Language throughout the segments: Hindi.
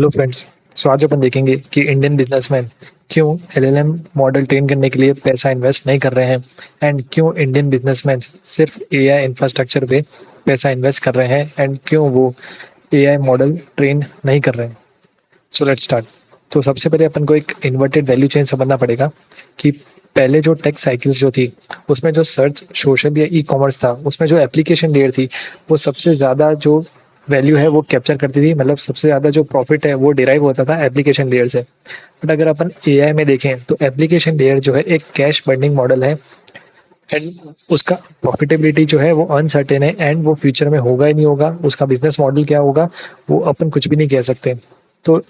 Hello friends. सो आज अपन देखेंगे कि इंडियन बिजनेसमैन क्यों एलएलएम मॉडल ट्रेन करने के लिए पैसा इन्वेस्ट नहीं कर रहे हैं एंड क्यों इंडियन बिजनेसमैन सिर्फ एआई इंफ्रास्ट्रक्चर पे पैसा इन्वेस्ट कर रहे हैं एंड क्यों वो एआई मॉडल ट्रेन नहीं कर रहे हैं। So let's start. तो सबसे पहले अपन को एक इन्वर्टेड वैल्यू चेन समझना पड़ेगा कि पहले जो टेक साइकिल्स जो थी उसमें जो सर्च सोशल या ई कॉमर्स था उसमें जो एप्लीकेशन लेयर थी वो सबसे ज़्यादा जो वैल्यू है वो कैप्चर करती थी, मतलब सबसे ज़्यादा जो प्रॉफिट है वो डिराइव होता था एप्लीकेशन लेयर से। बट अगर अपन एआई में देखें तो एप्लीकेशन लेयर जो है एक कैश बर्निंग मॉडल है एंड उसका प्रॉफिटेबिलिटी जो है वो अनसर्टेन है एंड वो फ्यूचर में होगा ही नहीं होगा। उसका बिजनेस मॉडल क्या होगा वो अपन कुछ भी नहीं कह सकते। तो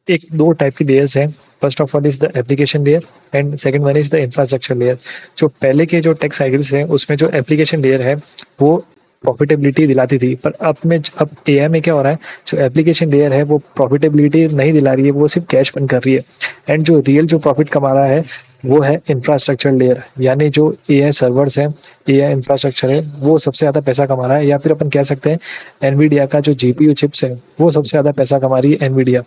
एक दो टाइप की लेयर्स हैं। First of all is the application layer and second one is the infrastructure layer. जो पहले के जो टेक साइकिल्स हैं उसमें जो एप्लीकेशन लेयर है वो प्रॉफिटेबिलिटी दिलाती थी, पर अब एआई में क्या हो रहा है, जो एप्लीकेशन लेयर है वो प्रॉफिटेबिलिटी नहीं दिला रही है, वो सिर्फ कैश बन कर रही है। एंड जो रियल जो प्रॉफिट कमा रहा है वो है इंफ्रास्ट्रक्चर लेयर, यानी जो एआई सर्वर्स है, एआई इंफ्रास्ट्रक्चर है, वो सबसे ज़्यादा पैसा कमा रहा है। या फिर अपन कह सकते हैं एनवीडिया का जो जीपीयू चिप्स है वो सबसे ज़्यादा पैसा कमा रही है एनवीडिया।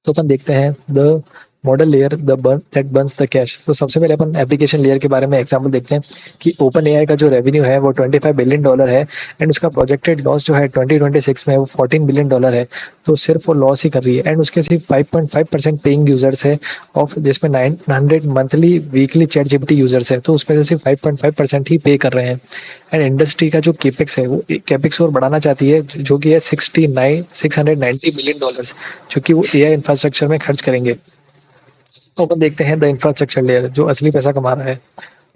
तो अपन देखते हैं the model layer the burn that Burns the cash. तो सबसे पहले अपन एप्लीकेशन लेयर के बारे में एग्जांपल देखते हैं कि ओपन एआई का जो रेवेन्यू है वो $25 बिलियन है एंड उसका प्रोजेक्टेड लॉस जो है 2026 में वो $14 बिलियन है। तो सिर्फ वो लॉस ही कर रही है एंड उसके सिर्फ 5.5% पेइंग यूजर्स है ऑफ, जिसमें 900 monthly weekly chat GPT users है, तो उसमें से सिर्फ 5.5% ही पे कर रहे हैं। एंड इंडस्ट्री का जो केपेक्स है वो केपेक्स और बढ़ाना चाहती है जो कि है 690 बिलियन जो कि वो एआई इंफ्रास्ट्रक्चर में खर्च करेंगे। तो अपन देखते हैं द इंफ्रास्ट्रक्चर लेयर जो असली पैसा कमा रहा है।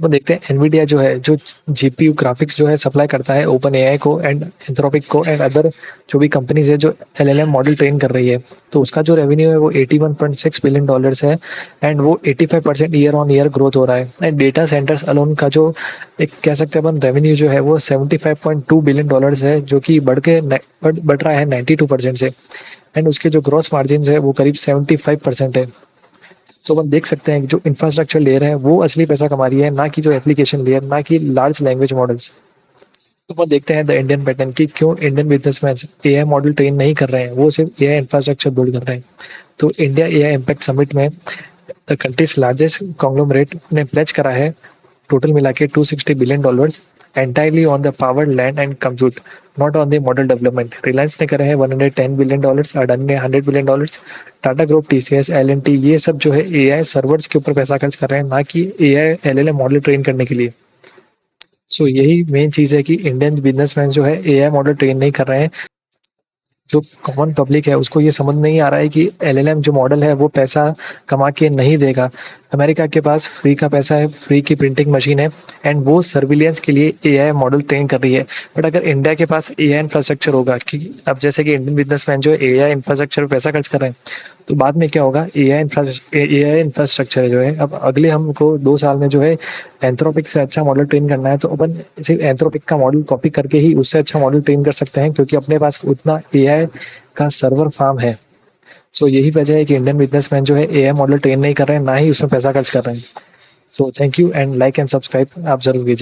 अपन देखते हैं एनवीडिया जो है जो जीपीयू ग्राफिक्स जो है सप्लाई करता है ओपन एआई को एंड एंथ्रोपिक को एंड अदर जो भी कंपनीज है जो एलएलएम मॉडल ट्रेन कर रही है। तो उसका जो रेवेन्यू है वो $81.6 बिलियन है एंड वो 85% ईयर ऑन ईयर ग्रोथ हो रहा है। एंड डेटा सेंटर्स अलोन का जो एक कह सकते हैं अपन रेवेन्यू जो है वो $75.2 बिलियन है, जो कि बढ़ रहा है 92% से। एंड उसके जो ग्रॉस मार्जिन है वो करीब 75% है। तो अपन देख सकते हैं कि जो इंफ्रास्ट्रक्चर लेयर है वो असली पैसा कमा रही है, ना कि जो एप्लीकेशन लेयर, ना कि लार्ज लैंग्वेज मॉडल्स। तो अपन देखते हैं द इंडियन पैटर्न की क्यों Indian businessman AI model train नहीं कर रहे हैं, वो सिर्फ एआई इंफ्रास्ट्रक्चर बिल्ड कर रहे हैं। तो इंडिया एआई इम्पैक्ट समिट में द कंट्रीज लार्जेस्ट कॉन्ग्लोमरेट ने प्लेज करा है टोटल मिला के $260 billion entirely on the power land and compute, not on the model development. Reliance ने करे हैं $110 बिलियन, अडानी ने $100 billion, Tata group, TCS, L&T, ये सब जो है एआई सर्वर्स के ऊपर पैसा खर्च कर रहे हैं, ना कि एआई एलएलएम मॉडल ट्रेन करने के लिए। सो यही मेन चीज़ है कि इंडियन बिजनेसमैन जो है एआई मॉडल ट्रेन नहीं कर रहे हैं। जो कॉमन पब्लिक है उसको ये समझ नहीं आ रहा है कि एलएलएम जो मॉडल है वो पैसा कमा के नहीं देगा। अमेरिका के पास फ्री का पैसा है, फ्री की प्रिंटिंग मशीन है एंड वो सर्विलियंस के लिए एआई मॉडल ट्रेन कर रही है। बट अगर इंडिया के पास एआई इंफ्रास्ट्रक्चर होगा, कि अब जैसे कि इंडियन बिजनेसमैन जो एआई इंफ्रास्ट्रक्चर पे पैसा खर्च कर रहे हैं, तो बाद में क्या होगा, एआई इंफ्रास्ट्रक्चर जो है अब अगले हमको 2 साल में जो है एंथ्रोपिक से अच्छा मॉडल ट्रेन करना है तो अपन सिर्फ एंथ्रोपिक का मॉडल कॉपी करके ही उससे अच्छा मॉडल ट्रेन कर सकते हैं, क्योंकि अपने पास उतना एआई का सर्वर फार्म है। सो यही वजह है कि इंडियन बिजनेसमैन जो है एआई मॉडल ट्रेन नहीं कर रहे हैं, ना ही उसमें पैसा खर्च कर रहे हैं। So thank you and like and subscribe आप जरूर कीजिए।